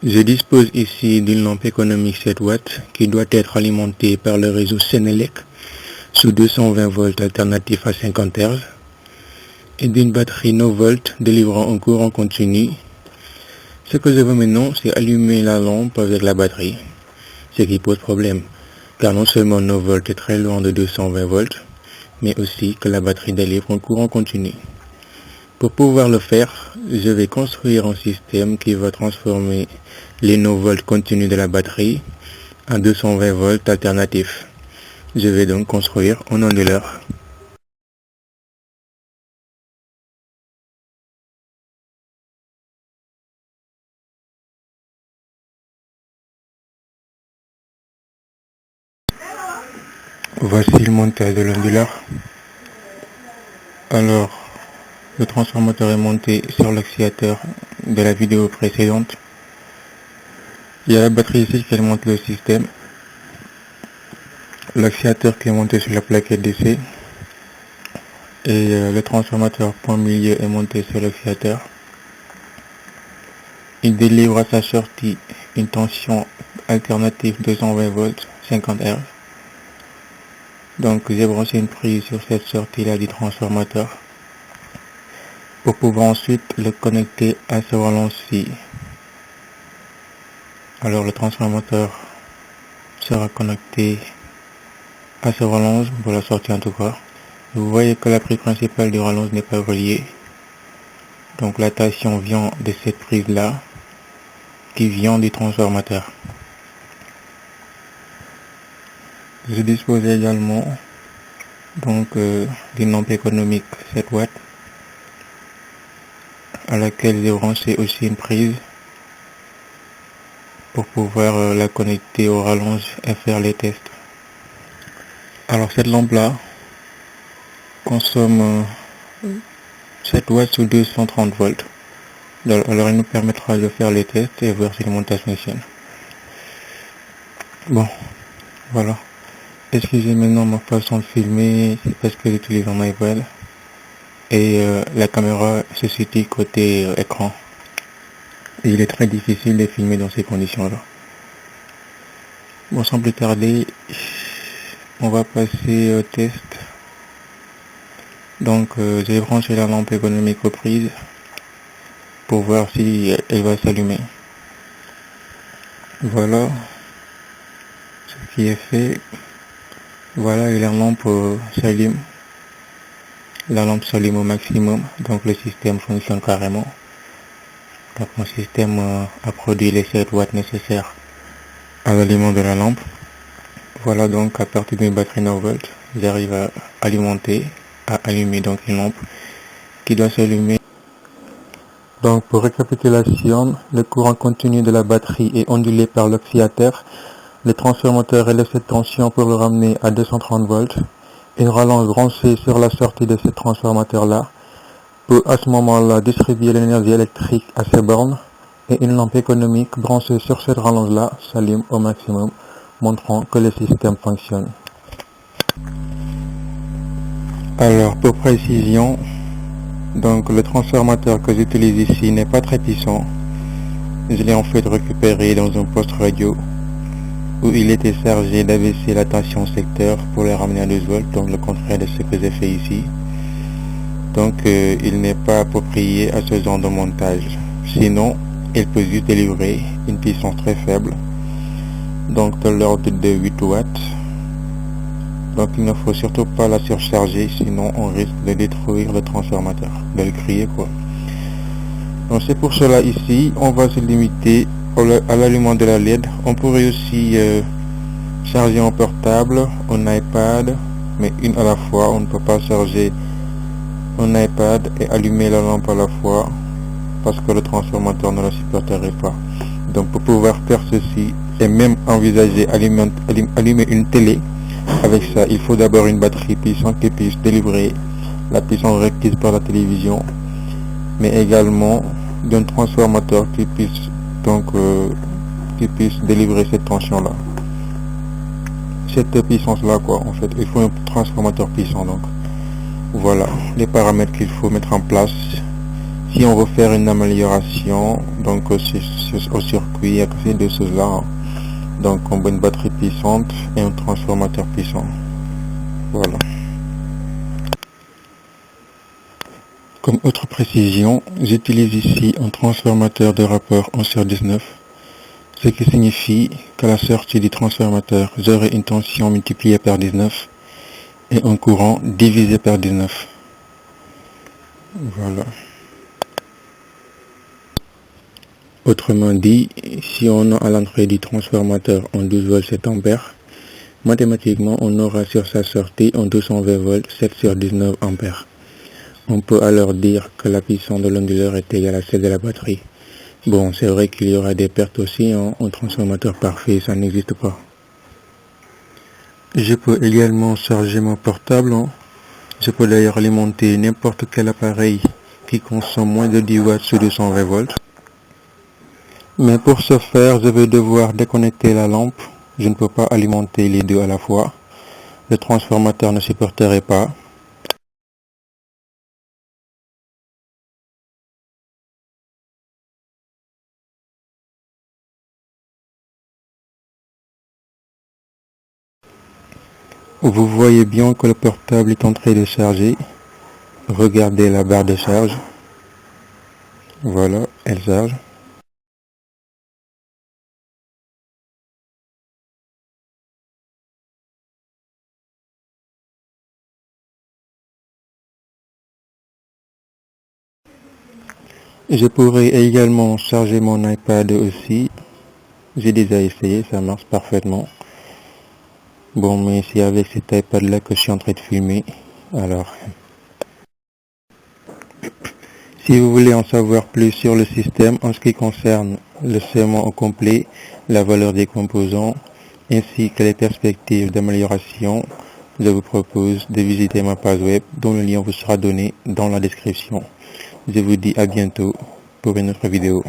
Je dispose ici d'une lampe économique 7 watts qui doit être alimentée par le réseau Senelec sous 220 volts alternatifs à 50 Hz et d'une batterie 9 volts délivrant un courant continu. Ce que je veux maintenant, c'est allumer la lampe avec la batterie, ce qui pose problème, car non seulement 9 volts est très loin de 220 volts, mais aussi que la batterie délivre un courant continu. Pour pouvoir le faire, je vais construire un système qui va transformer les 9 volts continus de la batterie en 220 volts alternatifs. Je vais donc construire un onduleur. Voici le montage de l'onduleur. Alors, le transformateur est monté sur l'oscillateur de la vidéo précédente. Il y a la batterie ici qui alimente le système. L'oscillateur qui est monté sur la plaquette DC. Et le transformateur point milieu est monté sur l'oscillateur. Il délivre à sa sortie une tension alternative 220 volts 50 Hz. Donc j'ai branché une prise sur cette sortie là du transformateur pour pouvoir ensuite le connecter à ce relance-ci. Alors le transformateur sera connecté à ce relance pour la sortie en tout cas. Vous voyez que la prise principale du relance n'est pas reliée. Donc la tension vient de cette prise là qui vient du transformateur. Je dispose également donc d'une lampe économique 7 watts à laquelle j'ai branché aussi une prise pour pouvoir la connecter au rallonge et faire les tests. Alors cette lampe là consomme 7 watts sous 230 volts. Alors elle nous permettra de faire les tests et voir si le montage fonctionne. Bon, voilà. Excusez maintenant ma façon de filmer, c'est parce que j'utilise un iPad et la caméra se situe côté écran. Et il est très difficile de filmer dans ces conditions-là. Bon, sans plus tarder, on va passer au test. Donc j'ai branché la lampe économique aux prises pour voir si elle va s'allumer. Voilà ce qui est fait. Voilà, et la lampe s'allume. La lampe s'allume au maximum, donc le système fonctionne carrément. Donc mon système a produit les 7 watts nécessaires à l'aliment de la lampe. Voilà, donc à partir d'une batterie 9 volts, j'arrive à alimenter, à allumer donc une lampe qui doit s'allumer. Donc pour récapitulation, le courant continu de la batterie est ondulé par l'oscillateur. Le transformateur élève cette tension pour le ramener à 230 volts. Une rallonge branchée sur la sortie de ce transformateur-là peut à ce moment-là distribuer l'énergie électrique à ces bornes et une lampe économique branchée sur cette rallonge-là s'allume au maximum, montrant que le système fonctionne. Alors pour précision, donc le transformateur que j'utilise ici n'est pas très puissant. Je l'ai en fait récupéré dans un poste radio où il était chargé d'abaisser la tension secteur pour le ramener à 12 volts, donc le contraire de ce que j'ai fait ici. Donc il n'est pas approprié à ce genre de montage. Sinon, il peut juste délivrer une puissance très faible, donc de l'ordre de 8 watts. Donc il ne faut surtout pas la surcharger, sinon on risque de détruire le transformateur, de le griller quoi. Donc c'est pour cela ici, on va se limiter à l'allumement de la LED. On pourrait aussi charger en portable, un iPad, mais une à la fois. On ne peut pas charger un iPad et allumer la lampe à la fois parce que le transformateur ne la supporterait pas. Donc pour pouvoir faire ceci et même envisager allumer une télé, avec ça il faut d'abord une batterie puissante qui puisse délivrer la puissance requise par la télévision, mais également d'un transformateur qui puisse délivrer cette tension là, cette puissance là quoi. En fait il faut un transformateur puissant. Donc voilà les paramètres qu'il faut mettre en place Si on veut faire une amélioration, donc au circuit, il y a que ces deux choses-là, hein. Donc on veut une batterie puissante et un transformateur puissant. Voilà. Comme autre précision, j'utilise ici un transformateur de rapport 11/19, ce qui signifie qu'à la sortie du transformateur, j'aurai une tension multipliée par 19 et un courant divisé par 19. Voilà. Autrement dit, si on a à l'entrée du transformateur en 12 volts 7 ampères, mathématiquement on aura sur sa sortie en 220 volts 7/19 ampères. On peut alors dire que la puissance de l'onduleur est égale à celle de la batterie. Bon, c'est vrai qu'il y aura des pertes aussi, hein. Un transformateur parfait, ça n'existe pas. Je peux également charger mon portable, hein. Je peux d'ailleurs alimenter n'importe quel appareil qui consomme moins de 10 watts sur 220 volts. Mais pour ce faire, je vais devoir déconnecter la lampe. Je ne peux pas alimenter les deux à la fois. Le transformateur ne supporterait pas. Vous voyez bien que le portable est en train de charger. Regardez la barre de charge. Voilà, elle charge. Je pourrais également charger mon iPad aussi. J'ai déjà essayé, ça marche parfaitement. Bon, mais c'est avec cet iPad là que je suis en train de filmer. Alors, si vous voulez en savoir plus sur le système en ce qui concerne le serment au complet, la valeur des composants, ainsi que les perspectives d'amélioration, je vous propose de visiter ma page web dont le lien vous sera donné dans la description. Je vous dis à bientôt pour une autre vidéo.